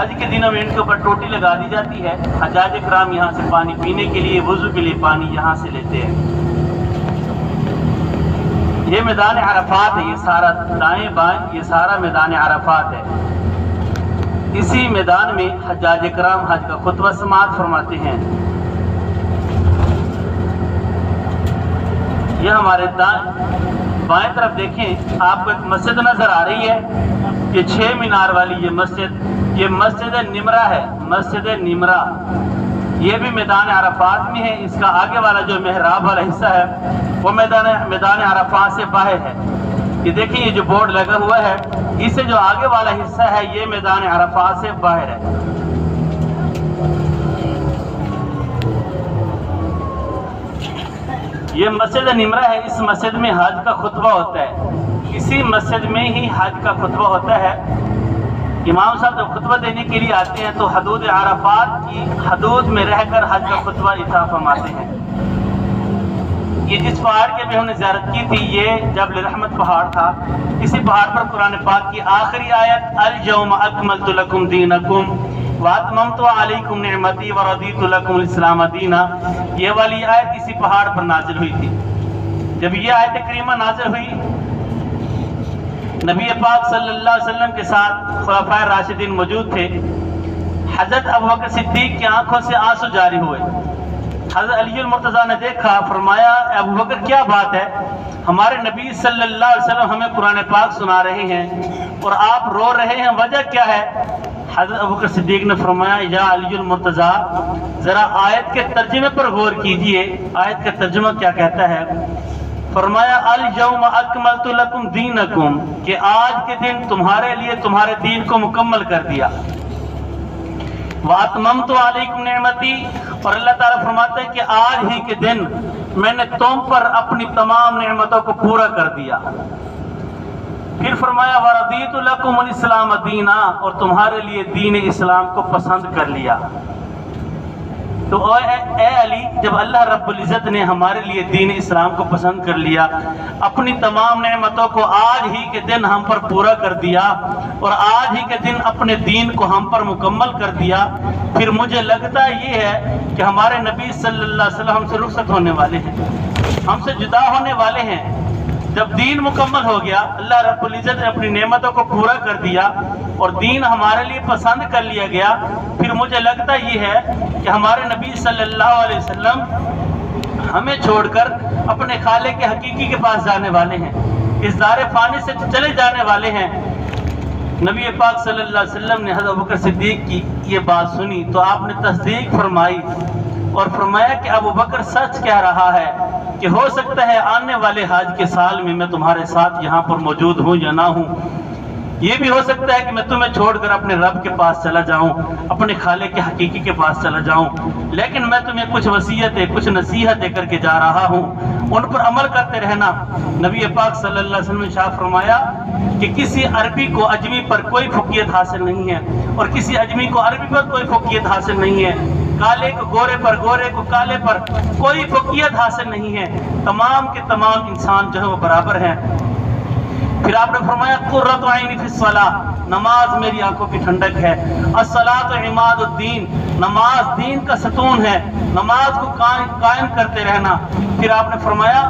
حج کے دنوں میں ان کے اوپر ٹوٹی لگا دی جاتی ہے. حجاج کرام یہاں سے پانی پینے کے لیے، وضو کے لیے پانی یہاں سے لیتے ہیں. یہ میدان عرفات ہے، یہ سارا دائیں بائیں یہ سارا میدان عرفات ہے. اسی میدان میں حجاج کرام حج کا خطبہ سماعت فرماتے ہیں. یہ ہمارے بائیں طرف دیکھیں، آپ کو ایک مسجد نظر آ رہی ہے. یہ 6 مینار والی یہ مسجد نمرہ ہے. مسجد نمرہ یہ بھی میدان عرفات میں ہے. اس کا آگے والا جو محراب والا حصہ ہے وہ میدان عرفات سے باہر ہے. یہ دیکھیں، یہ جو بورڈ لگا ہوا ہے، اس سے جو آگے والا حصہ ہے یہ میدان عرفات سے باہر ہے. یہ مسجد نمرہ ہے. اس مسجد میں حج کا خطبہ ہوتا ہے. اسی مسجد میں ہی حج کا خطبہ ہوتا ہے. امام صاحب جب خطبہ دینے کے لیے آتے ہیں تو حدود عرفات کی حدود میں رہ کر حج کا خطبہ اطاع فرماتے ہیں. یہ جس پہاڑ کے بھی ہم نے زیارت کی تھی، یہ جبل رحمت پہاڑ تھا. اسی پہاڑ پر قرآن پاک کی آخری آیت اليوم اکملت لکم دینکم واتممت علیکم نعمتی ورضیت لکم الاسلام دینا، یہ والی آیت اسی پہاڑ پر نازل ہوئی تھی. جب یہ آیت کریمہ نازل ہوئی، نبی پاک صلی اللہ علیہ وسلم کے ساتھ خلفائے راشدین موجود تھے. حضرت ابوبکر صدیق کی آنکھوں سے آنسو جاری ہوئے. حضرت علی المرتضیٰ نے دیکھا، فرمایا ابوبکر کیا بات ہے؟ ہمارے نبی صلی اللہ علیہ وسلم ہمیں قرآن پاک سنا رہے ہیں اور آپ رو رہے ہیں، وجہ کیا ہے؟ حضرت ابوبکر صدیق نے فرمایا یا علی المرتضیٰ، ذرا آیت کے ترجمے پر غور کیجئے. آیت کا ترجمہ کیا کہتا ہے؟ فرمایا الیوم اکملت لکم دینکم، کہ آج کے دن تمہارے لیے تمہارے دین کو مکمل کر دیا. واتممت علیکم نعمتی، اور اللہ تعالیٰ فرماتا ہے کہ آج ہی کے دن میں نے تم پر اپنی تمام نعمتوں کو پورا کر دیا. پھر فرمایا ورضیت لکم الاسلام دینا، اور تمہارے لیے دین اسلام کو پسند کر لیا. تو اے علی، جب اللہ رب العزت نے ہمارے لیے دین اسلام کو پسند کر لیا، اپنی تمام نعمتوں کو آج ہی کے دن ہم پر پورا کر دیا اور آج ہی کے دن اپنے دین کو ہم پر مکمل کر دیا، پھر مجھے لگتا یہ ہے کہ ہمارے نبی صلی اللہ علیہ وسلم ہم سے رخصت ہونے والے ہیں، ہم سے جدا ہونے والے ہیں. جب دین مکمل ہو گیا، اللہ رب العزت نے اپنی نعمتوں کو پورا کر دیا اور دین ہمارے لیے پسند کر لیا گیا، پھر مجھے لگتا یہ ہے کہ ہمارے نبی صلی اللہ علیہ وسلم ہمیں چھوڑ کر اپنے خالق کے حقیقی کے پاس جانے والے ہیں، اس دار فانی سے چلے جانے والے ہیں. نبی پاک صلی اللہ علیہ وسلم نے حضرت ابوبکر صدیق کی یہ بات سنی تو آپ نے تصدیق فرمائی اور فرمایا کہ ابوبکر سچ کہہ رہا ہے کہ ہو سکتا ہے آنے والے حج کے سال میں تمہارے ساتھ یہاں پر موجود ہوں یا نہ ہوں. یہ بھی ہو سکتا ہے کہ میں تمہیں چھوڑ کر اپنے رب کے پاس چلا جاؤں، اپنے خالق کے حقیقی کے پاس چلا جاؤں، لیکن میں تمہیں کچھ وصیتیں، کچھ نصیحتیں کر کے جا رہا ہوں، ان پر عمل کرتے رہنا. نبی پاک صلی اللہ علیہ وسلم نے ارشاد فرمایا کہ کسی عربی کو عجمی پر کوئی فوقیت حاصل نہیں ہے اور کسی عجمی کو عربی پر کوئی فوقیت حاصل نہیں ہے. کالے کو گورے پر، گورے کو کالے پر کوئی فوقیت حاصل نہیں ہے. تمام کے تمام انسان جو ہے وہ برابر ہیں. پھر آپ نے فرمایا قرۃ عینی فی الصلاۃ، نماز میری آنکھوں کی ٹھنڈک ہے. الصلاۃ عماد الدین، نماز دین کا ستون ہے، نماز کو قائم کرتے رہنا. پھر آپ نے فرمایا،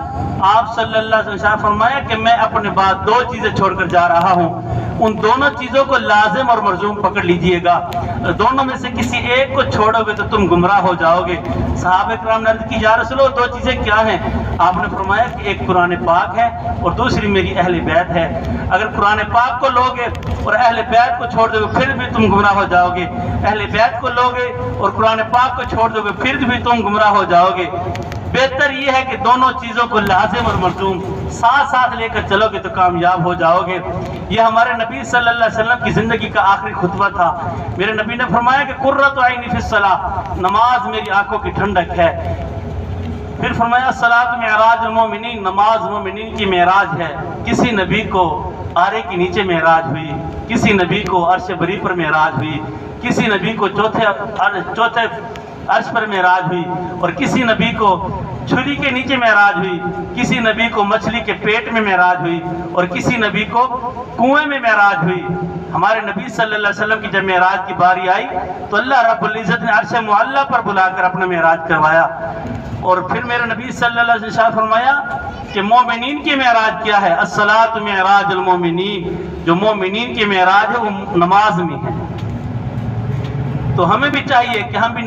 آپ صلی اللہ علیہ وسلم فرمایا کہ میں اپنے بعد 2 چیزیں چھوڑ کر جا رہا ہوں، ان دونوں چیزوں کو لازم اور ملزوم پکڑ لیجئے گا، دونوں میں سے کسی ایک کو چھوڑو گے تو تم گمراہ ہو جاؤ گے. صحابہ کرام نے عرض کی یا رسول اللہ 2 چیزیں کیا ہیں؟ آپ نے فرمایا کہ ایک قرآن پاک ہے اور دوسری میری اہل بیت ہے. اگر قرآن پاک کو لوگے اور اہل بیت کو چھوڑ دو گے پھر بھی تم گمراہ ہو جاؤ گے، اہل بیت کو لوگے اور قرآن پاک کو چھوڑ دو گے پھر بھی تم گمراہ ہو جاؤ گے. بہتر یہ ہے کہ دونوں چیزوں کو لازم اور ملزوم ساتھ ساتھ لے کر چلو گے تو کامیاب ہو جاؤ گے. یہ ہمارے نبی صلی اللہ علیہ وسلم کی زندگی کا آخری خطبہ تھا. میرے نبی نے فرمایا کہ قرۃ عینی فی الصلاۃ، نماز میری آنکھوں کی ٹھنڈک ہے. پھر فرمایا الصلاۃ معراج المومنین، نماز مومنین کی معراج ہے. کسی نبی کو آرے کے نیچے معراج ہوئی، کسی نبی کو عرش بری پر معراج ہوئی، کسی نبی کو چوتھے عرش پر معراج ہوئی، اور کسی نبی کو چھری کے نیچے معراج ہوئی، کسی نبی کو مچھلی کے پیٹ میں معراج ہوئی، اور کسی نبی کو کنویں میں معراج ہوئی. ہمارے نبی صلی اللہ علیہ وسلم کی جب معراج کی باری آئی تو اللہ رب العزت نے عرش معلیٰ پر بلا کر اپنا معراج کروایا، اور پھر میرے نبی صلی اللہ علیہ وسلم فرمایا کہ مومنین کی معراج کیا ہے؟ الصلاۃ معراج المومنین، جو مومنین کی معراج ہے وہ نماز میں ہے۔ تو ہمیں بھی چاہیے کہ ہم بھی